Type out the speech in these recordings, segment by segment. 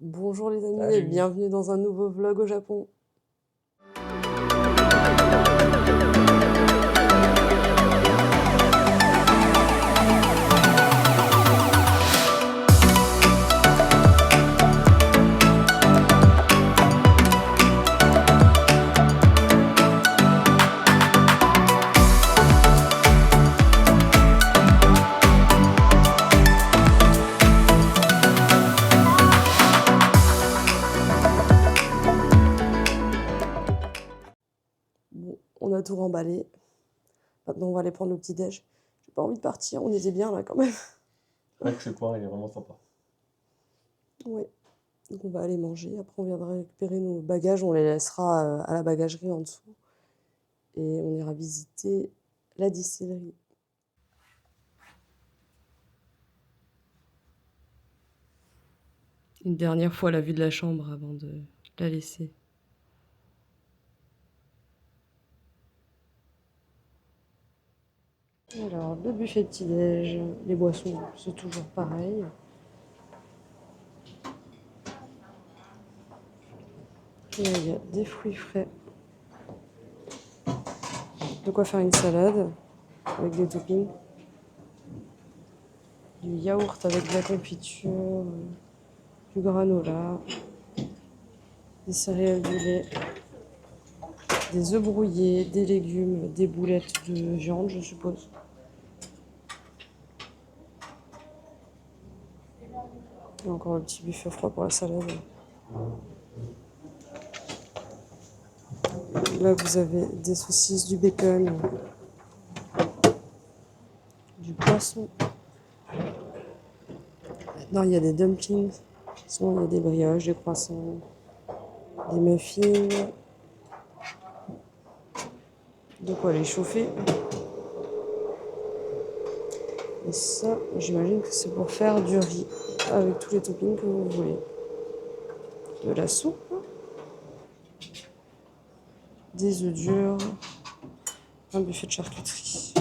Bonjour les amis et Salut. bienvenue dans un nouveau vlog au Japon. Bon, on a tout remballé. Maintenant, on va aller prendre le petit-déj. J'ai pas envie de partir, on était bien là quand même. C'est vrai que ce coin, il est vraiment sympa. Ouais. Donc on va aller manger. Après, on viendra récupérer nos bagages. On les laissera à la bagagerie en dessous. Et on ira visiter la distillerie. Une dernière fois la vue de la chambre avant de la laisser. Alors, le buffet de petit-déj, les boissons, c'est toujours pareil. Là, il y a des fruits frais. De quoi faire une salade avec des toppings. Du yaourt avec de la confiture, du granola, des céréales du lait, des œufs brouillés, des légumes, des boulettes de viande, je suppose. Et encore le petit buffet froid pour la salade. Là, vous avez des saucisses, du bacon, du poisson. Non, il y a des dumplings. Sinon, il y a des brioches, des croissants, des muffins. De quoi les chauffer. Et ça, j'imagine que c'est pour faire du riz avec tous les toppings que vous voulez. De la soupe, des œufs durs, un buffet de charcuterie.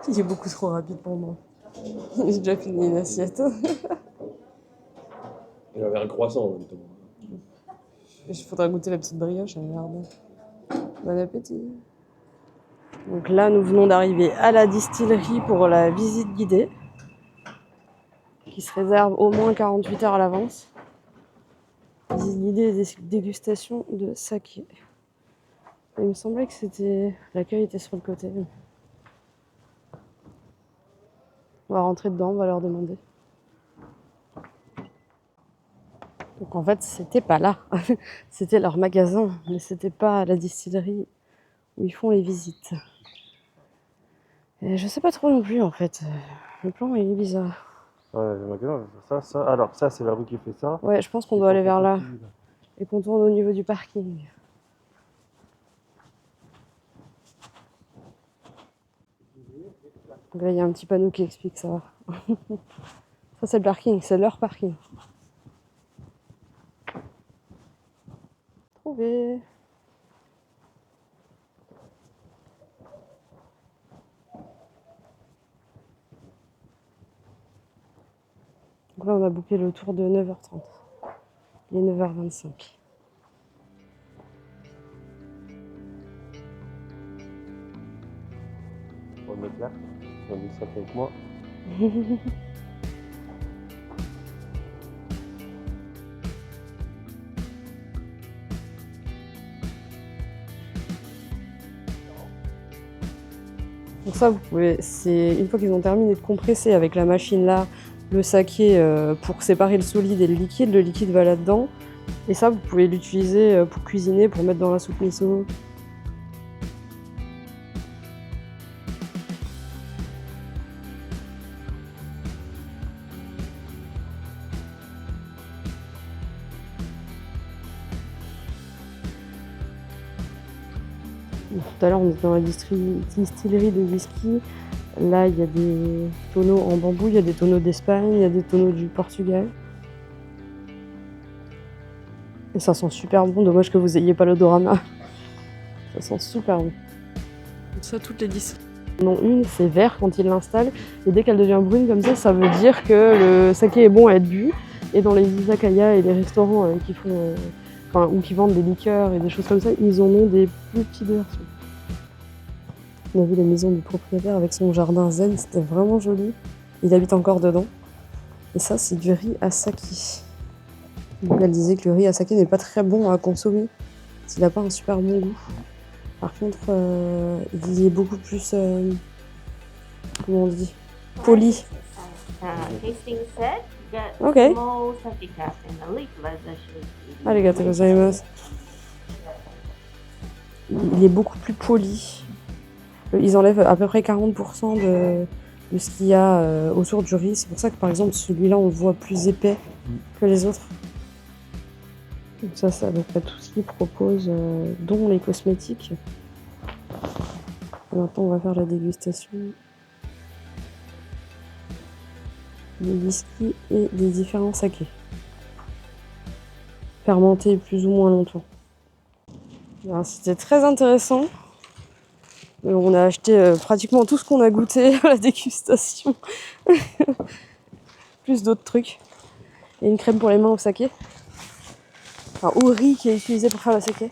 Il est beaucoup trop rapide pour moi. J'ai déjà fini une assiette. Il y avait un croissant en même temps. Il faudra goûter la petite brioche, elle a l'air bon. Bon appétit. Donc là, nous venons d'arriver à la distillerie pour la visite guidée, qui se réserve au moins 48 heures à l'avance. Visite guidée et dégustation de saké. Il me semblait que c'était l'accueil était sur le côté. On va rentrer dedans, on va leur demander. Donc en fait, c'était pas là. C'était leur magasin, mais c'était pas la distillerie où ils font les visites. Et je sais pas trop non plus en fait. Le plan est bizarre. Ouais, le magasin, ça. Alors, ça, c'est la rue qui fait ça. Ouais, je pense qu'on Ils doit sont aller vers tout là. petits, là. Et qu'on tourne au niveau du parking. Donc là, il y a un petit panneau qui explique ça. Ça, c'est le parking, c'est leur parking. Trouvé. Donc là, on a booké le tour de 9h30. Il est 9h25. On va mettre là. On va mettre ça avec moi. Donc ça, vous pouvez, c'est une fois qu'ils ont terminé de compresser avec la machine là, le saké pour séparer le solide et le liquide va là-dedans. Et ça, vous pouvez l'utiliser pour cuisiner, pour mettre dans la soupe miso. Tout à l'heure, on était dans la distillerie de whisky. Là, il y a des tonneaux en bambou, il y a des tonneaux d'Espagne, il y a des tonneaux du Portugal. Et ça sent super bon, dommage que vous ayez pas l'odorama. Ça sent super bon. Ça, toutes les distilleries. Non, une, c'est vert quand ils l'installent. Et dès qu'elle devient brune comme ça veut dire que le saké est bon à être bu. Et dans les izakaya et les restaurants qui font, ou qui vendent des liqueurs et des choses comme ça, ils en ont des plus petites versions. On a vu la maison du propriétaire avec son jardin zen, c'était vraiment joli. Il habite encore dedans. Et ça, c'est du riz asaki. Donc elle disait que le riz asaki n'est pas très bon à consommer, s'il n'a pas un super bon goût. Par contre, il est beaucoup plus, comment on dit, poli. Tasting set, you get Ok. small sake cup and a leaflet that should be. Arigatou gozaimasu. Il est beaucoup plus poli. Ils enlèvent à peu près 40% de ce qu'il y a autour du riz. C'est pour ça que par exemple celui-là on le voit plus épais que les autres. Donc ça, c'est à peu près tout ce qu'ils proposent, dont les cosmétiques. Et maintenant on va faire la dégustation des whisky et des différents sakés. Fermentés plus ou moins longtemps. Alors, c'était très intéressant. On a acheté pratiquement tout ce qu'on a goûté à la dégustation. Plus d'autres trucs. Et une crème pour les mains au saké. Enfin, au riz qui est utilisé pour faire le saké.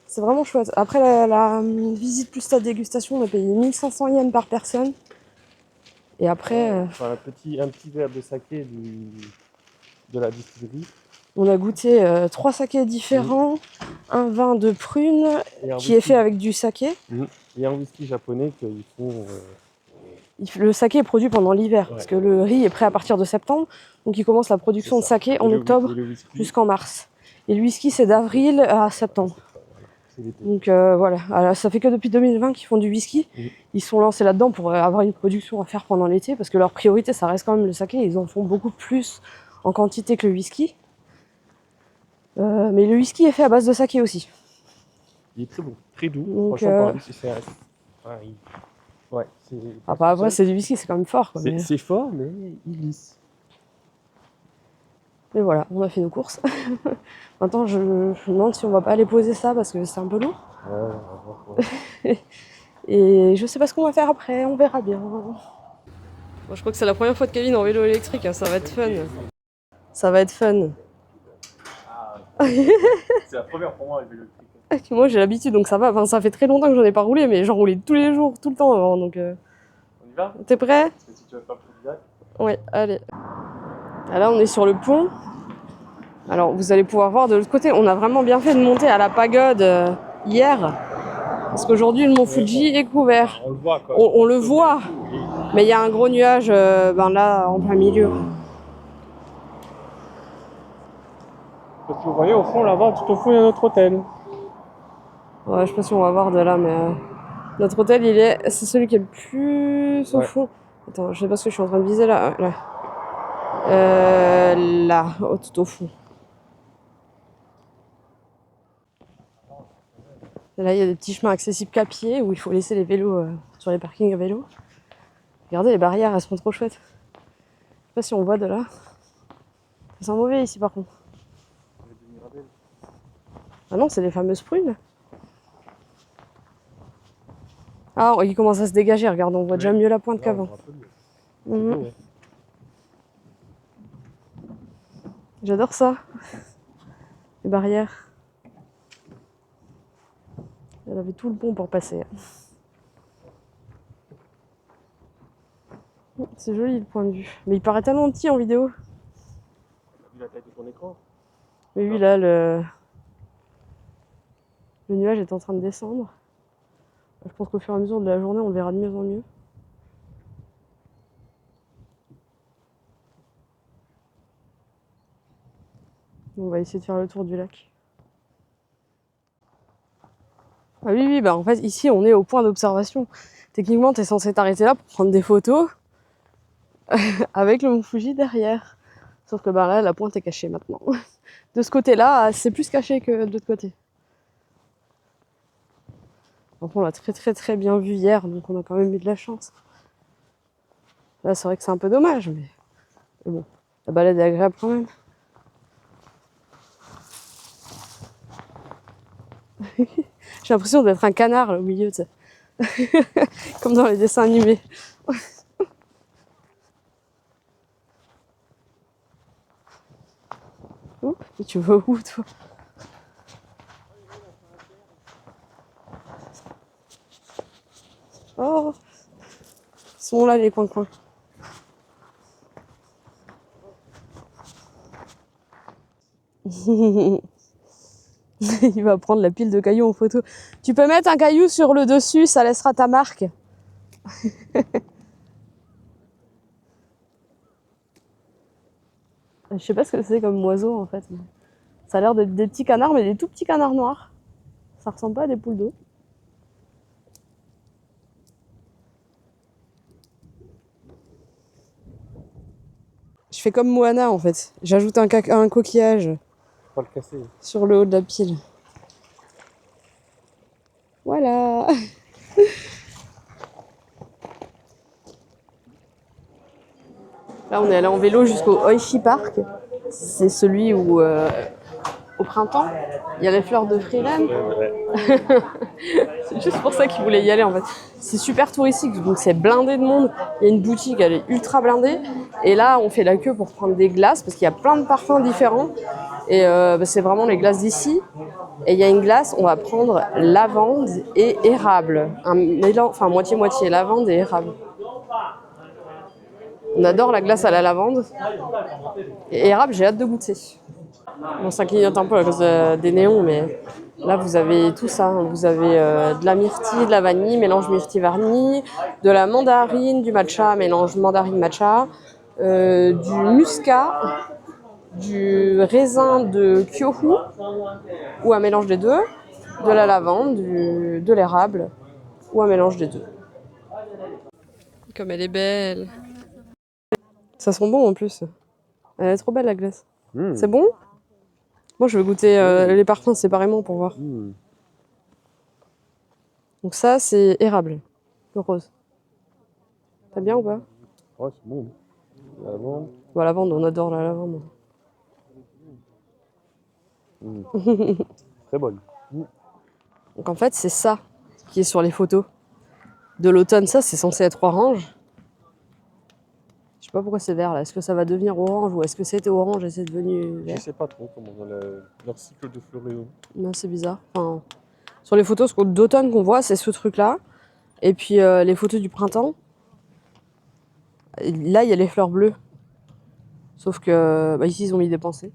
C'est vraiment chouette. Après la visite plus la dégustation, on a payé 1500 yens par personne. Et après, Enfin, un petit verre de saké de la distillerie. on a goûté 3 sakés différents. Un vin de prune qui est fait avec du saké. Et un whisky japonais qu'ils font. Le saké est produit pendant l'hiver, parce que le riz est prêt à partir de septembre. Donc ils commencent la production de saké en octobre jusqu'en mars. Et le whisky, c'est d'avril à septembre. Donc voilà, alors, ça fait que depuis 2020 qu'ils font du whisky. Ils sont lancés là-dedans pour avoir une production à faire pendant l'été, parce que leur priorité, ça reste quand même le saké. Ils en font beaucoup plus en quantité que le whisky. Mais le whisky est fait à base de saké aussi. Il est très bon, très doux. Donc, franchement, pour un whisky, c'est... Ouais, c'est... Après, c'est du whisky, c'est quand même fort. Quoi, c'est fort, mais il lisse. Mais voilà, on a fait nos courses. Maintenant, je me demande si on va pas aller poser ça parce que c'est un peu lourd. Ouais, on va voir. Ouais. Et je sais pas ce qu'on va faire après, on verra bien. Bon, je crois que c'est la première fois de Kevin en vélo électrique, hein, ça va être fun. Ça va être fun. C'est la première pour moi, le vélo électrique. Moi j'ai l'habitude donc ça va, enfin, ça fait très longtemps que j'en ai pas roulé, mais j'en roulais tous les jours, tout le temps avant. Donc, On y va? t'es prêt? Parce que si tu veux faire le tour du lac. Ouais, allez. Là on est sur le pont. Alors vous allez pouvoir voir de l'autre côté, on a vraiment bien fait de monter à la pagode hier. Parce qu'aujourd'hui le mont Fuji est couvert. On le voit quoi. On le voit, mais il y a un gros nuage là en plein milieu. Parce que vous voyez au fond là-bas, tout au fond il y a notre hôtel. Ouais, je sais pas si on va voir de là, mais notre hôtel c'est celui qui est le plus au fond. Attends, je sais pas ce que je suis en train de viser là. Là, tout au fond. Et là, il y a des petits chemins accessibles qu'à pied où il faut laisser les vélos sur les parkings à vélo. Regardez les barrières, elles sont trop chouettes. Je sais pas si on voit de là. Ça sent mauvais ici par contre. Ah non, c'est les fameuses prunes. Ah, il commence à se dégager, regarde, on voit déjà mieux la pointe qu'avant. J'adore ça. Les barrières. Elle avait tout le pont pour passer. C'est joli le point de vue. Mais il paraît tellement petit en vidéo. T'as vu la taille de ton écran? Mais oui, là, le nuage est en train de descendre. Je pense qu'au fur et à mesure de la journée, on le verra de mieux en mieux. On va essayer de faire le tour du lac. Ah oui, en fait, ici, on est au point d'observation. Techniquement, tu es censé t'arrêter là pour prendre des photos avec le mont Fuji derrière. Sauf que là, la pointe est cachée maintenant. De ce côté-là, c'est plus caché que de l'autre côté. Enfin, on l'a très bien vu hier, donc on a quand même eu de la chance. Là, c'est vrai que c'est un peu dommage, mais bon, la balade est agréable quand même. J'ai l'impression d'être un canard là, au milieu, tu sais. Comme dans les dessins animés. Oh, tu vas où, toi? Oh, ils sont là, les coins-coins. Il va prendre la pile de cailloux en photo. Tu peux mettre un caillou sur le dessus, ça laissera ta marque. Je sais pas ce que c'est comme oiseau en fait. Ça a l'air d'être des petits canards, mais des tout petits canards noirs. Ça ressemble pas à des poules d'eau. Je fais comme Moana en fait. J'ajoute un coquillage Faut pas le casser. sur le haut de la pile. Voilà. Là, on est allé en vélo jusqu'au Oishi Park. C'est celui où, au printemps, il y a les fleurs de Freeland. C'est juste pour ça qu'ils voulaient y aller en fait. C'est super touristique, donc c'est blindé de monde. Il y a une boutique, elle est ultra blindée. Et là, on fait la queue pour prendre des glaces parce qu'il y a plein de parfums différents. Et c'est vraiment les glaces d'ici. Et il y a une glace, on va prendre lavande et érable. Un mélange, enfin moitié-moitié, lavande et érable. On adore la glace à la lavande. Et érable, j'ai hâte de goûter. Bon, ça clignote un peu à cause des néons, mais là, vous avez tout ça. Vous avez de la myrtille, de la vanille, mélange myrtille-vanille, de la mandarine, du matcha, mélange mandarine-matcha, du muscat, du raisin de Kyohu, ou un mélange des deux, de la lavande, de l'érable, ou un mélange des deux. Comme elle est belle. Ça sent bon en plus. Elle est trop belle la glace. C'est bon? Moi je vais goûter les parfums séparément pour voir. Donc ça c'est érable, le rose. T'as bien ou pas? Ouais, c'est bon. La lavande. Bon, la lavande, on adore la lavande. Très bonne. Donc en fait c'est ça qui est sur les photos de l'automne. Ça c'est censé être orange. Je sais pas pourquoi c'est vert là. Est-ce que ça va devenir orange ou est-ce que c'était orange et c'est devenu vert? Je sais pas trop comment leur cycle de floraison. Non, c'est bizarre. Enfin, sur les photos d'automne qu'on voit, c'est ce truc-là. Et puis les photos du printemps, là il y a les fleurs bleues. Sauf que ici ils ont mis des pensées.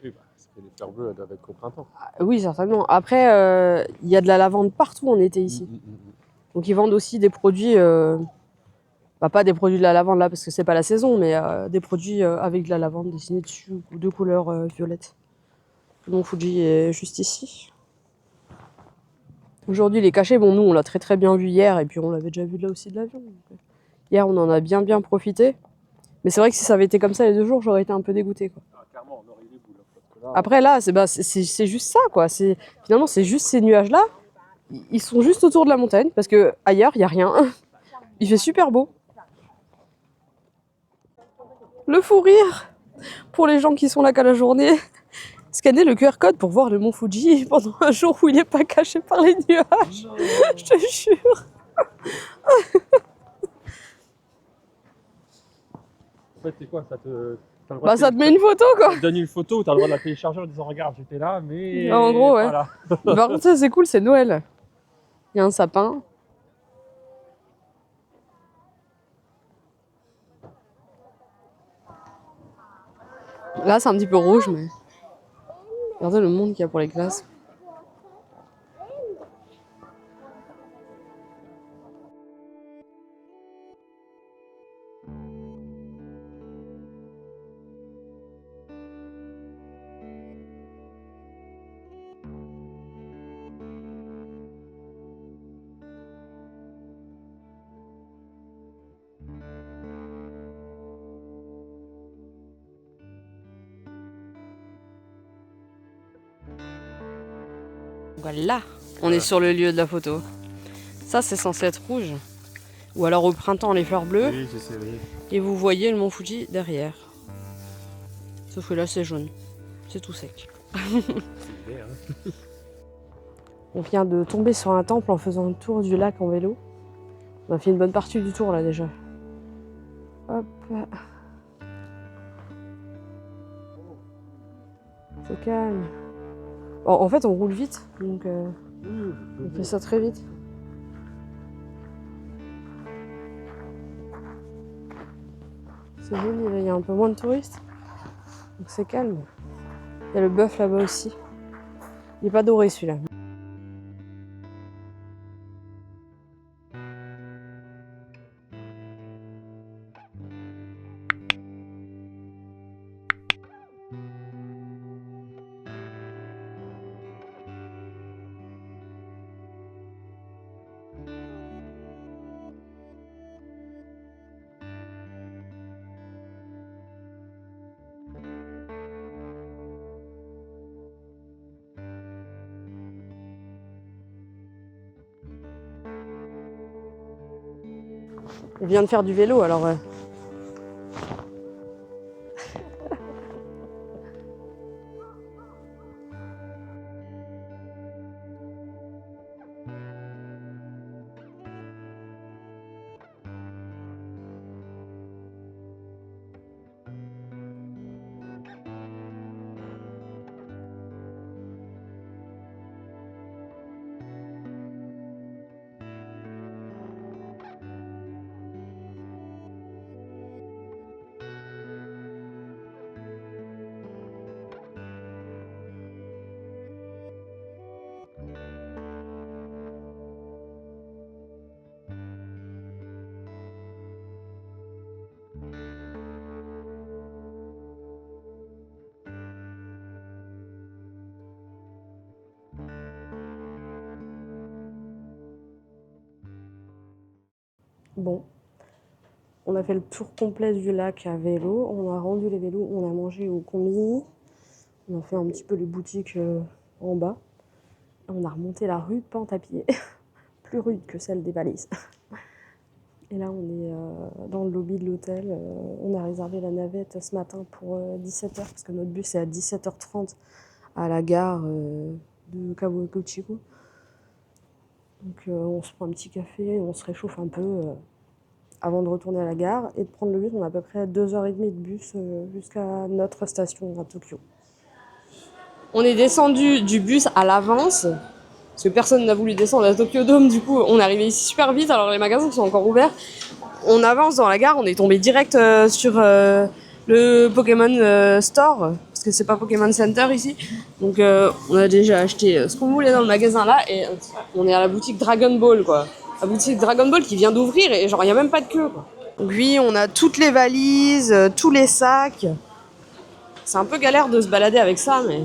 Oui, parce que les fleurs bleues, elles doivent être au printemps. Oui, certainement. Après, il y a de la lavande partout en été ici. Donc ils vendent aussi des produits, pas des produits de la lavande là parce que c'est pas la saison, mais des produits avec de la lavande dessinée dessus ou de couleur violette. Mon Fuji est juste ici. Aujourd'hui, les cachets, bon, nous, on l'a très très bien vu hier, et puis on l'avait déjà vu là aussi de l'avion. Hier, on en a bien profité. Mais c'est vrai que si ça avait été comme ça les 2 jours, j'aurais été un peu dégoûtée, quoi. Ah, clairement, on aurait eu les boules. Parce que là, Après, là, c'est juste ça, quoi. Finalement, c'est juste ces nuages-là. Ils sont juste autour de la montagne, parce que ailleurs, il n'y a rien. Il fait super beau. Le fou rire pour les gens qui sont là qu'à la journée. Scanner le QR code pour voir le mont Fuji pendant un jour où il n'est pas caché par les nuages. Je te jure. en fait, c'est quoi? Ça te met une photo, quoi. Ça te donne une photo où tu as le droit de la télécharger en disant regarde, j'étais là, mais. En gros, ouais. Voilà. Par contre, ça, c'est cool, c'est Noël. Il y a un sapin. Là, c'est un petit peu rouge, mais... Regardez le monde qu'il y a pour les glaces. Voilà, on est sur le lieu de la photo. Ça, c'est censé être rouge. Ou alors au printemps, les fleurs bleues. Oui, je sais, oui. Et vous voyez le mont Fuji derrière. Sauf que là, c'est jaune. C'est tout sec. On vient de tomber sur un temple en faisant le tour du lac en vélo. On a fait une bonne partie du tour là déjà. Hop. C'est calme. Bon, en fait, on roule vite, donc on fait ça très vite. C'est joli, là, il y a un peu moins de touristes. Donc c'est calme. Il y a le bœuf là-bas aussi. Il n'est pas doré celui-là. On vient de faire du vélo alors. Bon, on a fait le tour complet du lac à vélo, on a rendu les vélos, on a mangé au combini, on a fait un petit peu les boutiques en bas, on a remonté la rue pente à pied, plus rude que celle des Valises. Et là on est dans le lobby de l'hôtel, on a réservé la navette ce matin pour 17h, parce que notre bus est à 17h30 à la gare de Kawaguchiko. Donc on se prend un petit café, on se réchauffe un peu avant de retourner à la gare et de prendre le bus. On a à peu près 2h30 de bus jusqu'à notre station à Tokyo. On est descendu du bus à l'avance, parce que personne n'a voulu descendre à Tokyo Dome, du coup on est arrivé ici super vite, alors les magasins sont encore ouverts. On avance dans la gare, on est tombé direct sur le Pokémon Store, parce que c'est pas Pokémon Center ici. Donc on a déjà acheté ce qu'on voulait dans le magasin là, et on est à la boutique Dragon Ball quoi. La boutique Dragon Ball qui vient d'ouvrir et genre il y a même pas de queue quoi. Donc oui, on a toutes les valises, tous les sacs. C'est un peu galère de se balader avec ça, mais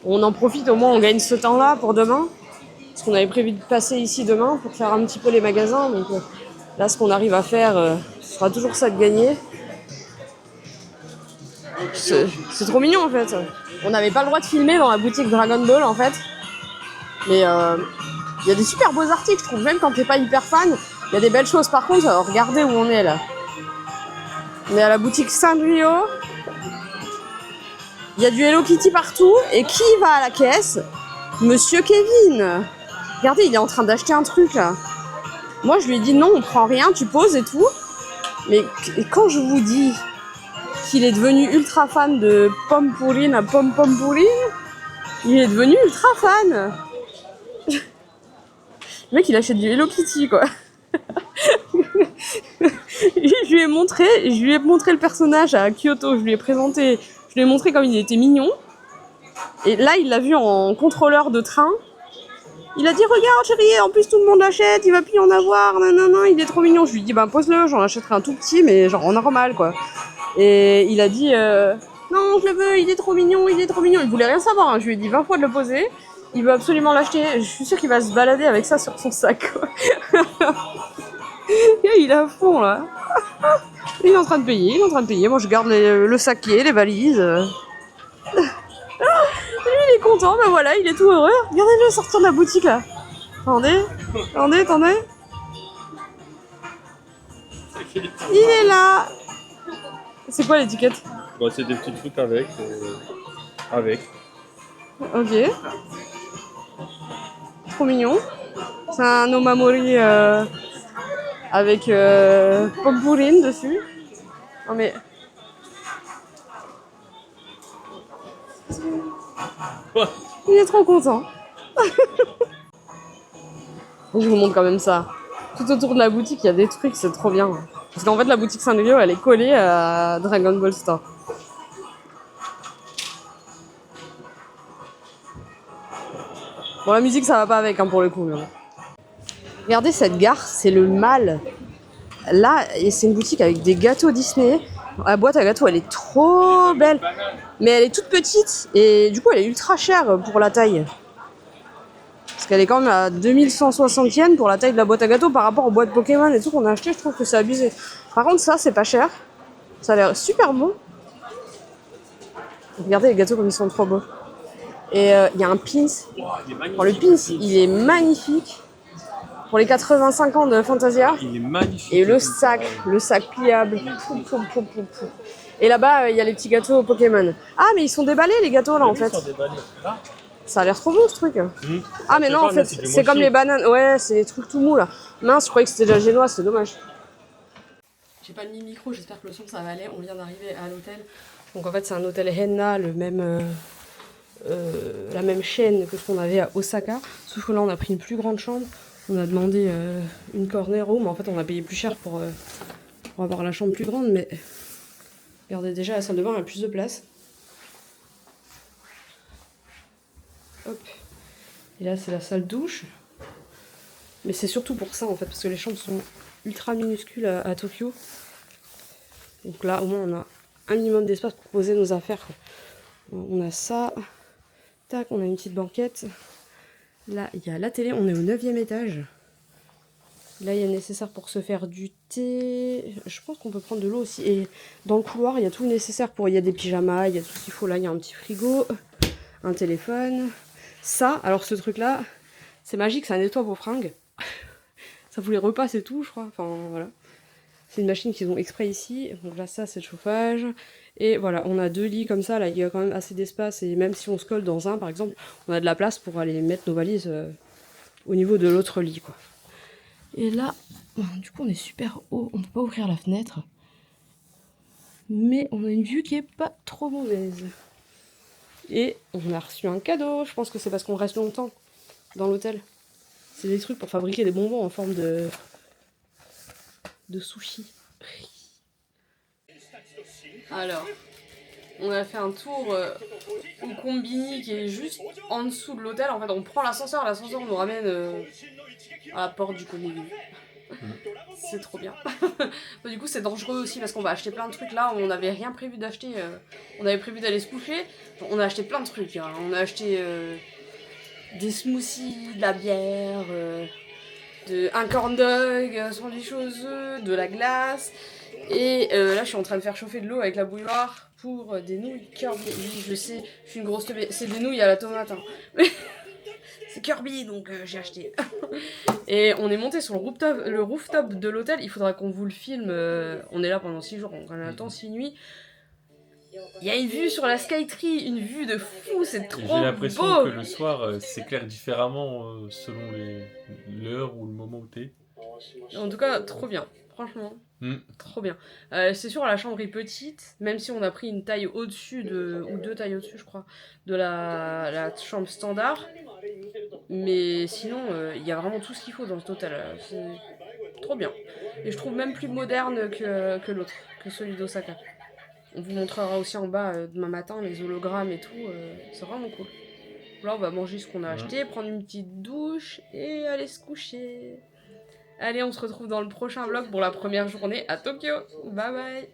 on en profite, au moins on gagne ce temps-là pour demain. Parce qu'on avait prévu de passer ici demain pour faire un petit peu les magasins. Donc là, ce qu'on arrive à faire, ce sera toujours ça de gagner. C'est trop mignon en fait. On n'avait pas le droit de filmer dans la boutique Dragon Ball en fait. Mais il y a des super beaux articles, je trouve, même quand t'es pas hyper fan. Il y a des belles choses. Par contre, regardez où on est là. On est à la boutique Sanrio. Il y a du Hello Kitty partout. Et qui va à la caisse? Monsieur Kevin. Regardez, il est en train d'acheter un truc là. Moi, je lui ai dit non, on prend rien, tu poses et tout. Mais quand je vous dis qu'il est devenu ultra fan de Pomme Pourrine à Pomme Pourrine, il est devenu ultra fan. Le mec, il achète du Hello Kitty, quoi. Je lui ai montré le personnage à Kyoto, je lui ai présenté, je lui ai montré comme il était mignon. Et là, il l'a vu en contrôleur de train. Il a dit, regarde chérie, en plus tout le monde l'achète, il va plus y en avoir, nanana, il est trop mignon. Je lui ai dit, ben pose-le, j'en achèterai un tout petit, mais genre en normal, quoi. Et il a dit, non, je le veux, il est trop mignon, il est trop mignon. Il voulait rien savoir, hein. Je lui ai dit 20 fois de le poser. Il veut absolument l'acheter. Je suis sûre qu'il va se balader avec ça sur son sac, quoi. Et il est à fond, là. Il est en train de payer, Moi, je garde le saké, les valises. Lui, il est content, ben voilà, il est tout heureux. Regardez-le sortir de la boutique, là. Attendez. Il est là. C'est quoi l'étiquette? Bah, c'est des petits trucs avec. Ok. trop mignon. C'est un omamori avec pompourine dessus. Non mais... Il est trop content. Je vous montre quand même ça. Tout autour de la boutique, il y a des trucs, c'est trop bien. Parce qu'en fait, la boutique Sanrio, elle est collée à Dragon Ball Store. Bon, la musique, ça va pas avec, hein, pour le coup. Mais bon. Regardez cette gare, c'est le mal. Là, c'est une boutique avec des gâteaux Disney. La boîte à gâteaux, elle est trop belle. Mais elle est toute petite. Et du coup, elle est ultra chère pour la taille. Parce qu'elle est quand même à 2160 yens pour la taille de la boîte à gâteaux par rapport aux boîtes Pokémon et tout qu'on a acheté. Je trouve que c'est abusé. Par contre, ça, c'est pas cher. Ça a l'air super bon. Regardez les gâteaux comme ils sont trop beaux. Et il y a un pins. Bon, le pins, il est magnifique. Pour les 85 ans de Fantasia. Il est magnifique. Et le sac pliable. Et là-bas, il y a les petits gâteaux Pokémon. Ah, mais ils sont déballés les gâteaux là en fait. Ça a l'air trop bon ce truc. Ah, mais non, en fait, c'est comme les bananes. Ouais, c'est des trucs tout mous là. Mince, je croyais que c'était de la génoise, c'est dommage. J'ai pas mis le micro, j'espère que le son ça va aller. On vient d'arriver à l'hôtel. Donc en fait, c'est un hôtel Henna, la même chaîne que ce qu'on avait à Osaka. Sauf que là, on a pris une plus grande chambre. On a demandé une corner room. En fait, on a payé plus cher pour avoir la chambre plus grande. Mais regardez, déjà, la salle de bain a plus de place. Hop. Et là, c'est la salle douche. Mais c'est surtout pour ça, en fait, parce que les chambres sont ultra minuscules à Tokyo. Donc là, au moins, on a un minimum d'espace pour poser nos affaires. On a ça. Tac, on a une petite banquette. Là, il y a la télé. On est au 9e étage. Là, il y a le nécessaire pour se faire du thé. Je pense qu'on peut prendre de l'eau aussi. Et dans le couloir, il y a tout le nécessaire pour... Il y a des pyjamas, il y a tout ce qu'il faut. Là, il y a un petit frigo, un téléphone. Ça, alors ce truc-là, c'est magique, ça nettoie vos fringues. Ça vous les repasse et tout, je crois. Enfin, voilà. C'est une machine qu'ils ont exprès ici. Donc là, ça, c'est le chauffage. Et voilà, on a 2 lits comme ça. Là, il y a quand même assez d'espace. Et même si on se colle dans un, par exemple, on a de la place pour aller mettre nos valises au niveau de l'autre lit, quoi. Et là, du coup, on est super haut. On ne peut pas ouvrir la fenêtre. Mais on a une vue qui est pas trop mauvaise. Et on a reçu un cadeau. Je pense que c'est parce qu'on reste longtemps dans l'hôtel. C'est des trucs pour fabriquer des bonbons en forme de sushi. Alors, on a fait un tour au combini qui est juste en dessous de l'hôtel. En fait, on prend l'ascenseur nous ramène à la porte du combini. C'est trop bien. Du coup, c'est dangereux aussi parce qu'on va acheter plein de trucs là. On n'avait rien prévu d'acheter. On avait prévu d'aller se coucher. On a acheté plein de trucs. Hein. On a acheté des smoothies, de la bière, un corn dog, sandwich aux œufs, de la glace. Et là, je suis en train de faire chauffer de l'eau avec la bouilloire pour des nouilles Kirby. Oui, je sais, je suis une grosse teubée. C'est des nouilles à la tomate. Hein. C'est Kirby, donc j'ai acheté. Et on est monté sur le rooftop de l'hôtel. Il faudra qu'on vous le filme. On est là pendant 6 jours, on a le temps 6 nuits. Il y a une vue sur la Skytree, une vue de fou, c'est trop beau. J'ai l'impression que le soir s'éclaire différemment selon l'heure ou le moment où t'es. En tout cas, trop bien, franchement. Trop bien. C'est sûr, la chambre est petite, même si on a pris une taille au-dessus ou 2 tailles au-dessus, je crois, de la chambre standard. Mais sinon, il y a vraiment tout ce qu'il faut dans cet hôtel. C'est trop bien. Et je trouve même plus moderne que l'autre, que celui d'Osaka. On vous montrera aussi en bas demain matin les hologrammes et tout. C'est vraiment cool. Là, on va manger ce qu'on a acheté, prendre une petite douche et aller se coucher. Allez, on se retrouve dans le prochain vlog pour la première journée à Tokyo. Bye bye.